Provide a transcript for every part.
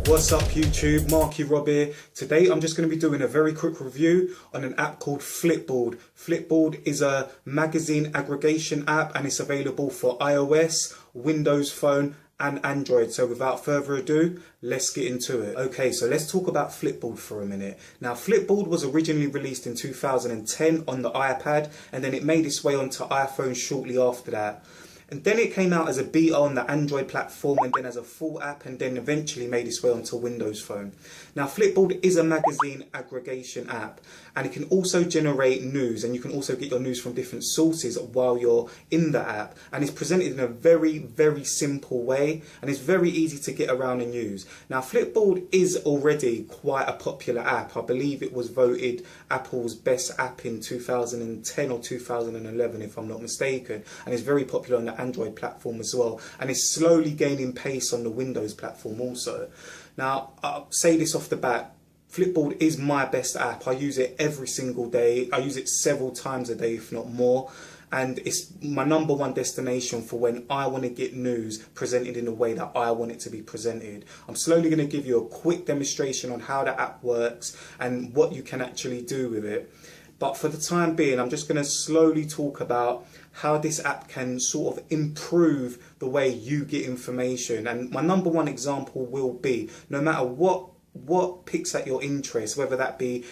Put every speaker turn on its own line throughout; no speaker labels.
What's up YouTube, Marky Rob here. Today I'm just going to be doing a very quick review on an app called Flipboard. Flipboard is a magazine aggregation app and it's available for iOS, Windows Phone and Android. So without further ado, let's get into it. Okay, so let's talk about Flipboard for a minute. Now Flipboard was originally released in 2010 on the iPad and then it made its way onto iPhone shortly after that. And then it came out as a beta on the Android platform and then as a full app and then eventually made its way onto Windows Phone. Now Flipboard is a magazine aggregation app and it can also generate news and you can also get your news from different sources while you're in the app, and it's presented in a very simple way and it's very easy to get around and use. Now Flipboard is already quite a popular app. I believe it was voted Apple's best app in 2010 or 2011 if I'm not mistaken, and it's very popular on the Android platform as well, and it's slowly gaining pace on the Windows platform also. Now I'll say this off the bat, Flipboard is my best app. I use it every single day. I use it several times a day if not more, and it's my #1 destination for when I want to get news presented in the way that I want it to be presented. I'm slowly going to give you a quick demonstration on how the app works and what you can actually do with it. But for the time being, I'm just going to slowly talk about how this app can sort of improve the way you get information. And my #1 example will be, no matter what picks at your interest, whether that be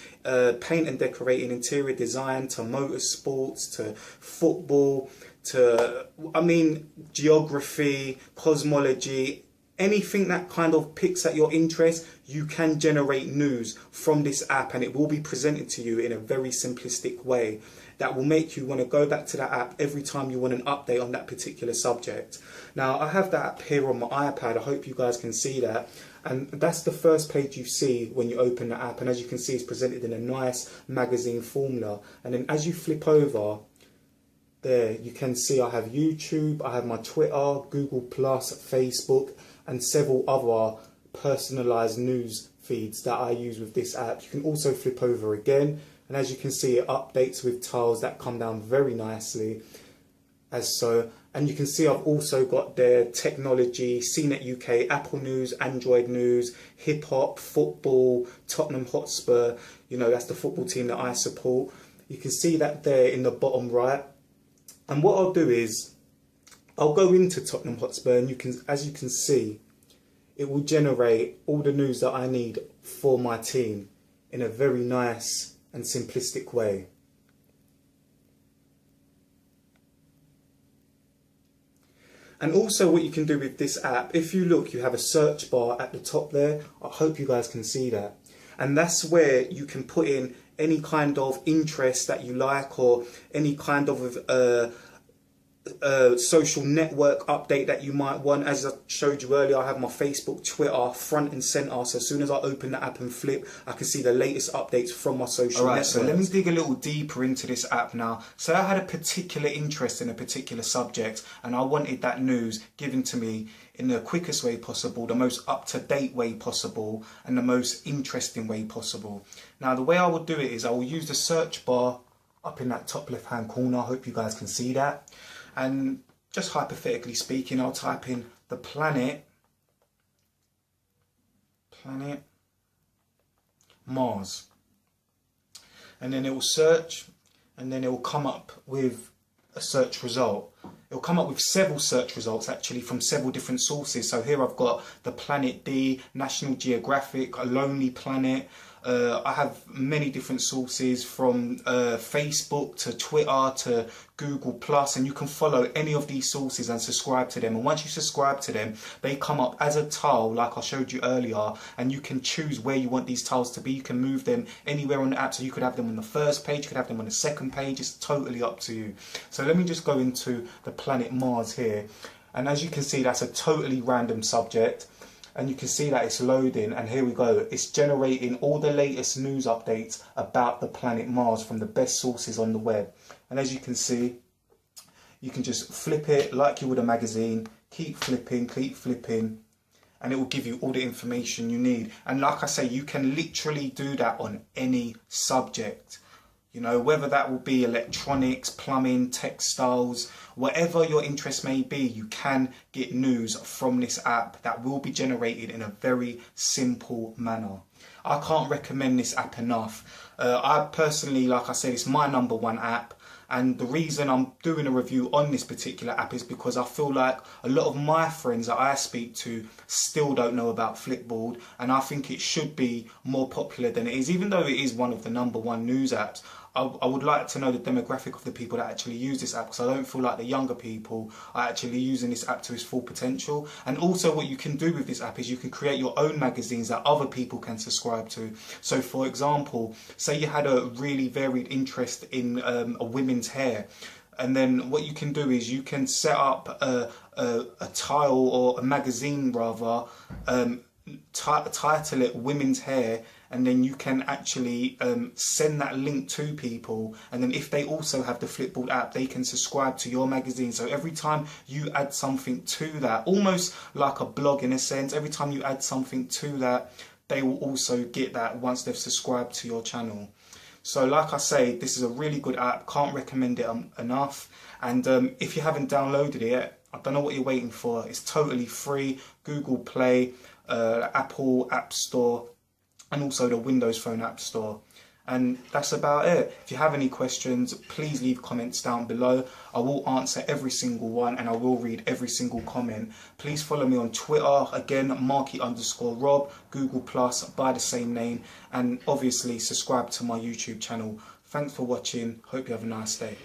paint and decorating, interior design, to motorsports, to football, to, geography, cosmology, anything that kind of picks at your interest, you can generate news from this app and it will be presented to you in a very simplistic way that will make you want to go back to that app every time you want an update on that particular subject. Now I have that app here on my iPad. I hope you guys can see that, and that's the first page you see when you open the app, and as you can see it's presented in a nice magazine formula. And then as you flip over there, you can see I have YouTube, I have my Twitter, Google+, Facebook and several other personalized news feeds that I use with this app. You can also flip over again, and as you can see it updates with tiles that come down very nicely as so. And you can see I've also got their technology, CNET UK, Apple News, Android News, hip hop, football, Tottenham Hotspur, that's the football team that I support. You can see that there in the bottom right. And what I'll do is I'll go into Tottenham Hotspur and as you can see, it will generate all the news that I need for my team in a very nice and simplistic way. And also what you can do with this app, if you look, you have a search bar at the top there. I hope you guys can see that. And that's where you can put in any kind of interest that you like, or any kind of social network update that you might want. As I showed you earlier, I have my Facebook, Twitter front and center, so as soon as I open the app and flip, I can see the latest updates from my social networks. So let me dig a little deeper into this app now. So I had a particular interest in a particular subject and I wanted that news given to me in the quickest way possible, the most up-to-date way possible and the most interesting way possible. Now the way I will do it is I will use the search bar up in that top left hand corner. I hope you guys can see that. And just hypothetically speaking, I'll type in the planet Mars, and then it will search, and then it will come up with a search result. It will come up with several search results actually from several different sources. So here I've got the Planet D, National Geographic, A Lonely Planet. I have many different sources from Facebook to Twitter to Google+, and you can follow any of these sources and subscribe to them. And once you subscribe to them, they come up as a tile like I showed you earlier, and you can choose where you want these tiles to be. You can move them anywhere on the app, so you could have them on the first page, you could have them on the second page. It's totally up to you. So let me just go into the planet Mars here, and as you can see that's a totally random subject. And you can see that it's loading, and here we go. It's generating all the latest news updates about the planet Mars from the best sources on the web. And as you can see, you can just flip it like you would a magazine, keep flipping, and it will give you all the information you need. And like I say, you can literally do that on any subject. You know, whether that will be electronics, plumbing, textiles, whatever your interest may be, you can get news from this app that will be generated in a very simple manner. I can't recommend this app enough. I personally, like I said, it's my #1 app. And the reason I'm doing a review on this particular app is because I feel like a lot of my friends that I speak to still don't know about Flipboard, and I think it should be more popular than it is. Even though it is one of the #1 news apps, I would like to know the demographic of the people that actually use this app, because I don't feel like the younger people are actually using this app to its full potential. And also what you can do with this app is you can create your own magazines that other people can subscribe to. So for example, say you had a really varied interest in a women's hair, and then what you can do is you can set up a tile, or a magazine rather, title it women's hair, and then you can actually send that link to people, and then if they also have the Flipboard app, they can subscribe to your magazine. So every time you add something to that, almost like a blog in a sense, every time you add something to that, they will also get that once they've subscribed to your channel. So like I say, this is a really good app, can't recommend it enough. And if you haven't downloaded it, I don't know what you're waiting for. It's totally free, Google Play, Apple App Store, and also the Windows Phone App Store. And that's about it. If you have any questions, please leave comments down below. I will answer every single one, and I will read every single comment. Please follow me on Twitter, again, Marky_Rob, Google Plus by the same name, and obviously subscribe to my YouTube channel. Thanks for watching. Hope you have a nice day.